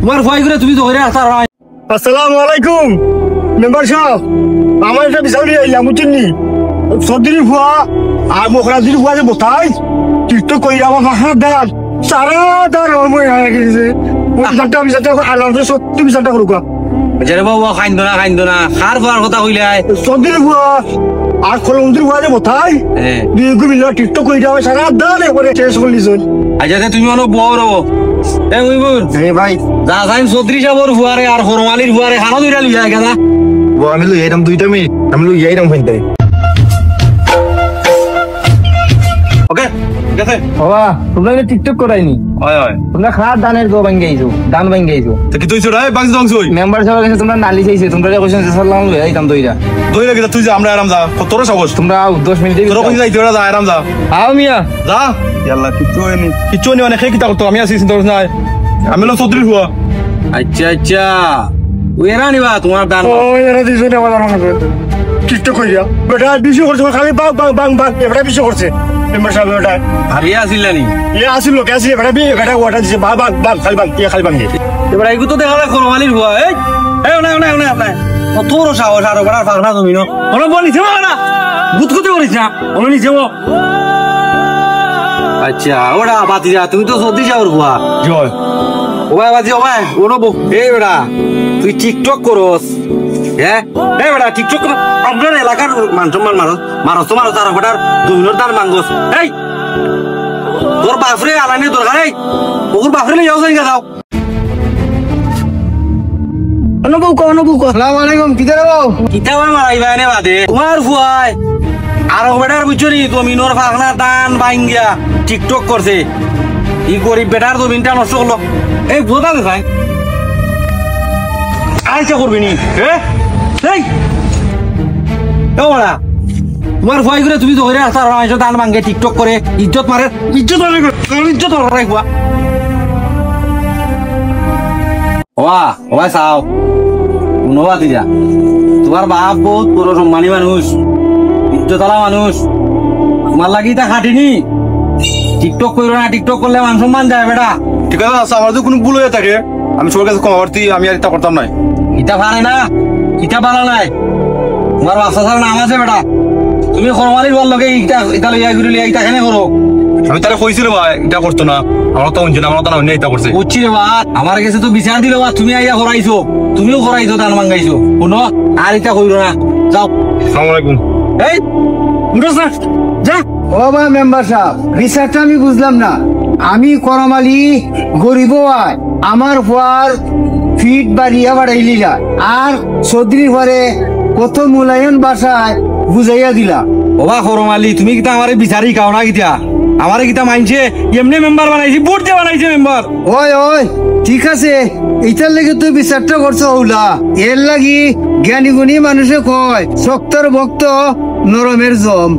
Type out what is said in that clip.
তোমার ভয় করে তুমি ধরে আসার হয়। আসসালামু আলাইকুম মেম্বার সাহেব, আমার একটা বিচার নিয়ে আইলাম বুঝছেন নি। সর্দির ভুয়া আর মোখরাজির ভুয়া যে বোথাই টিকটক কই আমার ভাষার দাঁত সারা দাঁত আমার হয়ে গেছে। বিচারটা আলাম সত্যি বিচারটা করুক। যেরে বাবা খাইন্দ না খার ভুয়ার কথা কইলে সর্দির ভুয়া আর খলমন্দির ভুয়া যে বোথাই দুই মিলে টিকটক কই যাওয়া সারা দাঁত একবারে শেষ করে দিয়েছেন। আচ্ছা তুমি অনেক বড় ভাই যা যাইম চৌধুরী সাহেবের ভুয়ারে আর হরমালির ভুয়ারে খানো দুইটা লইয়া গেলা। আমি লই আইলাম 2 মিনিট, আমি লই আইলাম ফাইনতে। ওকে ঠিক আছে বাবা তোমরা টিকটক করাইনি? হয় হয় তোমরা খার দানের গো ভাঙ্গাইছো, দান ভাঙ্গাইছো। তো কি তুইছো রে বাংস দংস হই মেম্বার সাহেব কাছে তোমরা নালি চাইছে, তোমরা কোশ্চেন সালাম লই আইতাম দইরা দই লাগে তুই যে আমরা আরাম যা কত সাহস তোমরা 10 মিনিটে তোর কই যাইতে ওরা যা আরাম যা আও মিয়া যা ইয়াল্লা কিচ্ছু হয়নি মানে খেয়ে কিতা করতো আমি আছি চিন্তা করিস না আমি হলো চৌধুরী হুয়া। আচ্ছা ওই এরা নিবা তোমার দান ও এরা দিছো না আমার টিকটক কই দিয়া বেটা বিশে করছে খালি বাং বাং বাং বাং এটা বিশে করছে মেম্বার সাহেব। বেটা হারিয়ে আসিল নি আসিল লোক আসি বেটা বেটা ওটা দিছে বাং বাং বাং খালি বাং খালি বাং এবার এইগু তো দেখা যায় খরমালির হুয়া এই না তোর সাহস আর বড় ফাগনা তুমি নো ওরা বলিস না গুতগুতে করিস না ওরা নিছে ও। আচ্ছা ওরা বাতিজা তুমি তো চৌধুরী সাহেবের হুয়া জয় ওবাই বাজি ওবাই ওনো বক এই বেটা তুই টিকটক করস হ্যাঁ এই বেটা টিকটক কর আপনার এলাকার মান সম্মান মারস তার বেটার দুমিনোর দান মাঙ্গস এই তোর বাপরে আলানি দরকার এই ওর বাপরে যাও যাই যাও আসসালামু আলাইকুম কিদার বাবু কিতাবা মারাইবা এনে বাদে তোমার ফুয়াই আর বেটার বুঝছনি জমিনোর ফাগনা দান বাইঙ্গিয়া টিকটক করছে ই গরিব বেটার জমিনটা নষ্ট করলো। এই বোঝা ভাই আইসা করবি নি তোমার ভয় করে তুমি ধরে আসার দান ভাঙ্গে টিকটক করে ইজ্জত মারে ইজ্জত রাখবা। ওবা চাও নবা দিদা তোমার বাপ বহুত বড় সম্মানী মানুষ ইজ্জতলা মানুষ তোমার লাগি তা খাটিনি টিকটক করো না। টিকটক করলে মান সম্মান যায় বেটা। ঠিক আছে আমার তো কোনো ভুল হয়ে থাকে আমি সবার কাছে ক্ষমা প্রার্থী, আমি আর এটা করতাম নাই। ইটা পারে না ইটা পারা নাই তোমার বাচ্চা ছাড়া নাম আছে বেটা। তুমি খরমালির বল লগে ইটা লইয়া ঘুরে লিয়া ইটা কেন করো? আমি তারা কইছিল ভাই এটা করতো না, আমার তো অঞ্জন আমার তো না এটা করছে। বুঝছি রে বা আমার কাছে তো বিচার দিল বা তুমি আইয়া করাইছো, তুমিও করাইছো দান মাঙ্গাইছো শুনো আর ইটা কইরো না যাও। আসসালামু আলাইকুম। এই উঠোস না যা। ও বা মেম্বার সাহেব বিচারটা আমি বুঝলাম না। আমি করমালি গরিব আয় আমার পর ফিট বাড়িয়া বাড়াইলি না আর চৌধুরী ঘরে কত মূল্যায়ন বাসায় বুঝাইয়া দিলা। ওবা খরমালি তুমি কিতা আমারে বিচারি খাও না কিতা আমারে কিতা মানছে এমনি মেম্বার বানাইছি ভোট দিয়ে বানাইছে মেম্বার। ওই ঠিক আছে এইটার লেগে তুই বিচারটা করছো হৌলা এর লাগি জ্ঞানী গুণী মানুষে কয় শক্তর ভক্ত নরমের জম।